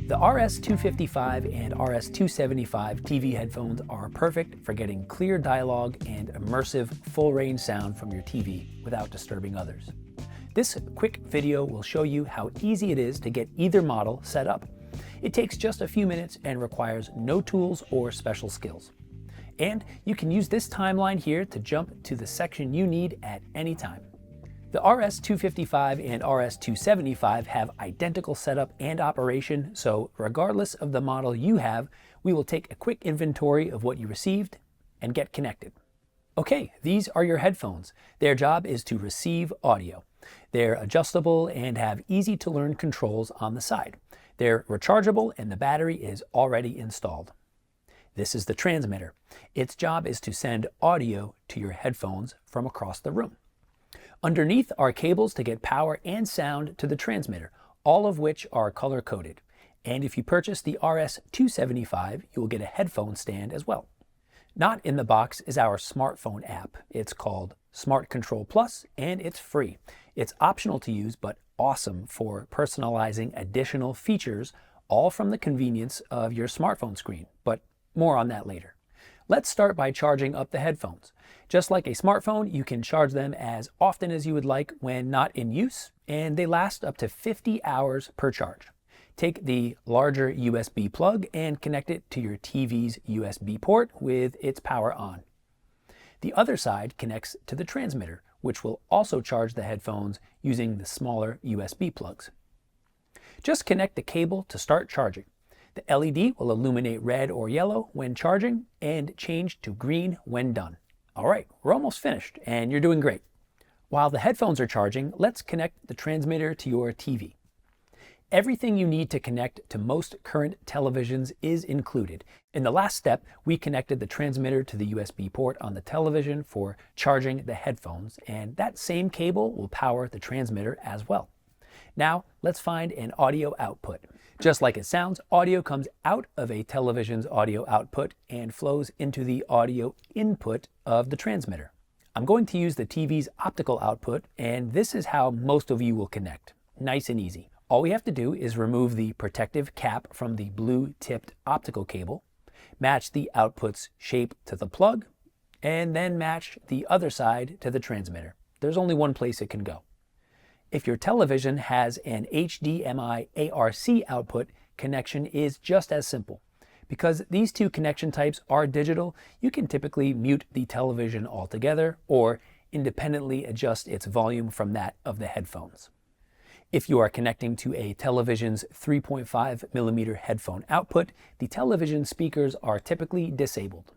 The RS-255 and RS-275 TV headphones are perfect for getting clear dialogue and immersive full-range sound from your TV without disturbing others. This quick video will show you how easy it is to get either model set up. It takes just a few minutes and requires no tools or special skills. And you can use this timeline here to jump to the section you need at any time. The RS-255 and RS-275 have identical setup and operation, so regardless of the model you have, we will take a quick inventory of what you received and get connected. Okay, these are your headphones. Their job is to receive audio. They're adjustable and have easy to learn controls on the side. They're rechargeable and the battery is already installed. This is the transmitter. Its job is to send audio to your headphones from across the room. Underneath are cables to get power and sound to the transmitter, all of which are color-coded. And if you purchase the RS-275, you will get a headphone stand as well. Not in the box is our smartphone app. It's called Smart Control Plus, and it's free. It's optional to use, but awesome for personalizing additional features, all from the convenience of your smartphone screen. But more on that later. Let's start by charging up the headphones. Just like a smartphone, you can charge them as often as you would like when not in use, and they last up to 50 hours per charge. Take the larger USB plug and connect it to your TV's USB port with its power on. The other side connects to the transmitter, which will also charge the headphones using the smaller USB plugs. Just connect the cable to start charging. The LED will illuminate red or yellow when charging and change to green when done. All right, we're almost finished and you're doing great. While the headphones are charging, let's connect the transmitter to your TV. Everything you need to connect to most current televisions is included. In the last step, we connected the transmitter to the USB port on the television for charging the headphones, and that same cable will power the transmitter as well. Now, let's find an audio output. Just like it sounds, audio comes out of a television's audio output and flows into the audio input of the transmitter. I'm going to use the TV's optical output, and this is how most of you will connect. Nice and easy. All we have to do is remove the protective cap from the blue-tipped optical cable, match the output's shape to the plug, and then match the other side to the transmitter. There's only one place it can go. If your television has an HDMI ARC output, connection is just as simple. Because these two connection types are digital, you can typically mute the television altogether or independently adjust its volume from that of the headphones. If you are connecting to a television's 3.5mm headphone output, the television speakers are typically disabled.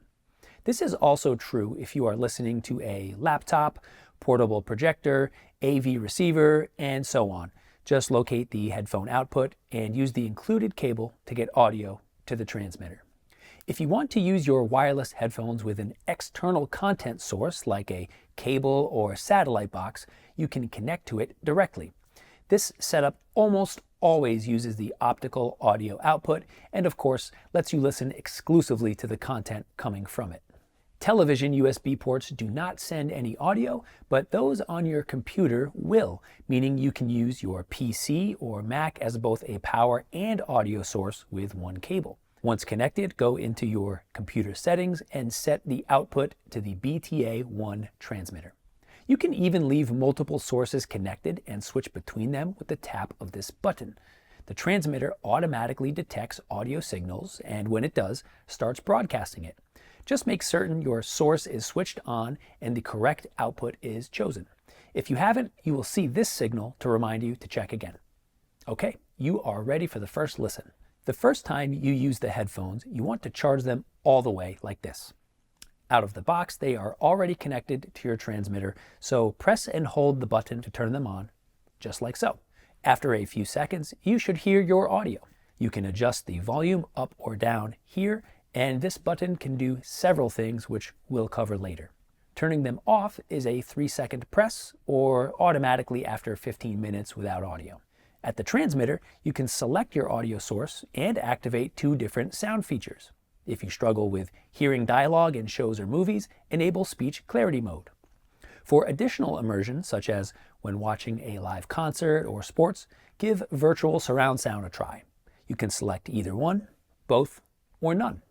This is also true if you are listening to a laptop, portable projector, AV receiver, and so on. Just locate the headphone output and use the included cable to get audio to the transmitter. If you want to use your wireless headphones with an external content source like a cable or satellite box, you can connect to it directly. This setup almost always uses the optical audio output and of course lets you listen exclusively to the content coming from it. Television USB ports do not send any audio, but those on your computer will, meaning you can use your PC or Mac as both a power and audio source with one cable. Once connected, go into your computer settings and set the output to the BTA1 transmitter. You can even leave multiple sources connected and switch between them with the tap of this button. The transmitter automatically detects audio signals and when it does, starts broadcasting it. Just make certain your source is switched on and the correct output is chosen. If you haven't, you will see this signal to remind you to check again. Okay, you are ready for the first listen. The first time you use the headphones, you want to charge them all the way like this. Out of the box, they are already connected to your transmitter, so press and hold the button to turn them on, just like so. After a few seconds, you should hear your audio. You can adjust the volume up or down here, and this button can do several things which we'll cover later. Turning them off is a 3-second press, or automatically after 15 minutes without audio. At the transmitter, you can select your audio source and activate two different sound features. If you struggle with hearing dialogue in shows or movies, enable speech clarity mode. For additional immersion, such as when watching a live concert or sports, give virtual surround sound a try. You can select either one, both, or none.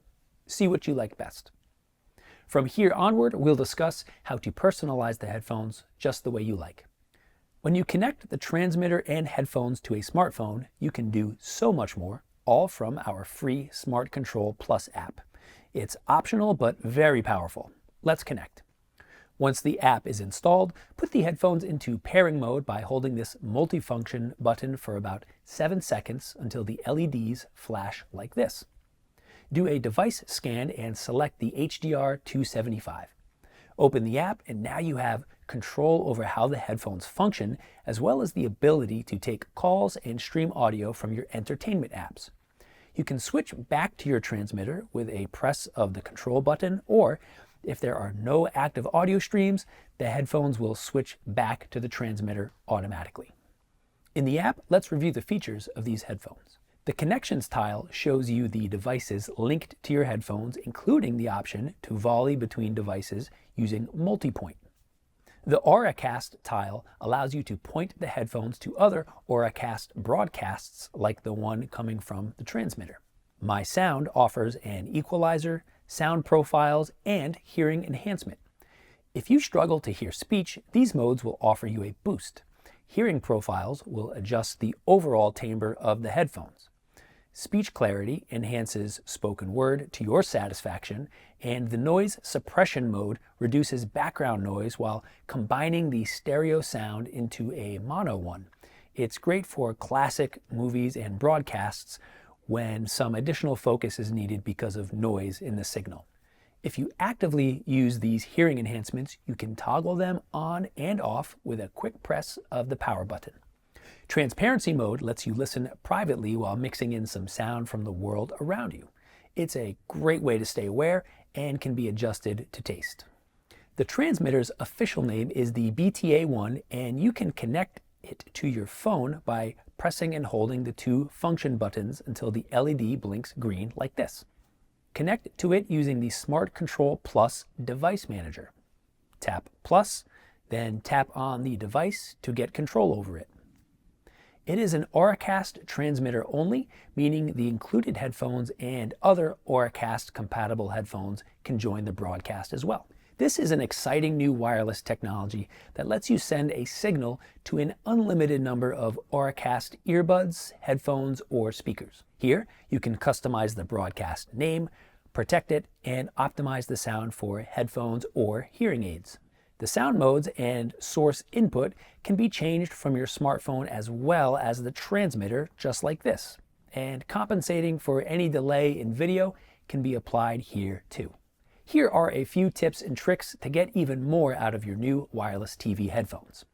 See what you like best. From here onward, we'll discuss how to personalize the headphones just the way you like. When you connect the transmitter and headphones to a smartphone, you can do so much more, all from our free Smart Control Plus app. It's optional but very powerful. Let's connect. Once the app is installed, put the headphones into pairing mode by holding this multifunction button for about 7 seconds until the LEDs flash like this. Do a device scan and select the HDR 275. Open the app and now you have control over how the headphones function, as well as the ability to take calls and stream audio from your entertainment apps. You can switch back to your transmitter with a press of the control button, or if there are no active audio streams, the headphones will switch back to the transmitter automatically. In the app, let's review the features of these headphones. The Connections tile shows you the devices linked to your headphones, including the option to volley between devices using multipoint. The Auracast tile allows you to point the headphones to other Auracast broadcasts like the one coming from the transmitter. My Sound offers an equalizer, sound profiles, and hearing enhancement. If you struggle to hear speech, these modes will offer you a boost. Hearing profiles will adjust the overall timbre of the headphones. Speech clarity enhances spoken word to your satisfaction, and the noise suppression mode reduces background noise while combining the stereo sound into a mono one. It's great for classic movies and broadcasts when some additional focus is needed because of noise in the signal. If you actively use these hearing enhancements, you can toggle them on and off with a quick press of the power button. Transparency mode lets you listen privately while mixing in some sound from the world around you. It's a great way to stay aware and can be adjusted to taste. The transmitter's official name is the BTA1, and you can connect it to your phone by pressing and holding the two function buttons until the LED blinks green like this. Connect to it using the Smart Control Plus device manager. Tap Plus, then tap on the device to get control over it. It is an Auracast transmitter only, meaning the included headphones and other Auracast compatible headphones can join the broadcast as well. This is an exciting new wireless technology that lets you send a signal to an unlimited number of Auracast earbuds, headphones, or speakers. Here, you can customize the broadcast name, protect it, and optimize the sound for headphones or hearing aids. The sound modes and source input can be changed from your smartphone as well as the transmitter, just like this. And compensating for any delay in video can be applied here too. Here are a few tips and tricks to get even more out of your new wireless TV headphones.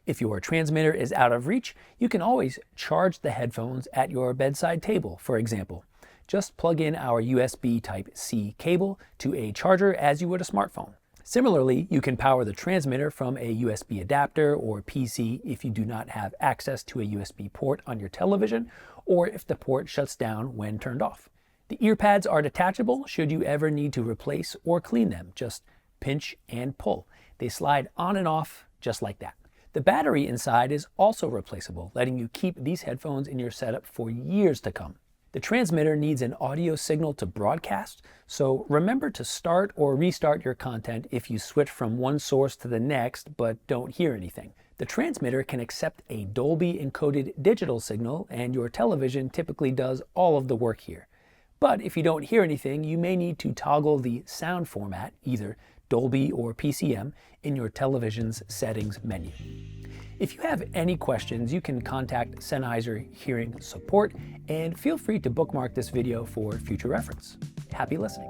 If your transmitter is out of reach, you can always charge the headphones at your bedside table, for example. Just plug in our USB Type-C cable to a charger as you would a smartphone. Similarly, you can power the transmitter from a USB adapter or PC if you do not have access to a USB port on your television, or if the port shuts down when turned off. The earpads are detachable should you ever need to replace or clean them. Just pinch and pull. They slide on and off just like that. The battery inside is also replaceable, letting you keep these headphones in your setup for years to come. The transmitter needs an audio signal to broadcast, so remember to start or restart your content if you switch from one source to the next but don't hear anything. The transmitter can accept a Dolby encoded digital signal, and your television typically does all of the work here. But if you don't hear anything, you may need to toggle the sound format, either Dolby or PCM, in your television's settings menu. If you have any questions, you can contact Sennheiser Hearing Support, and feel free to bookmark this video for future reference. Happy listening.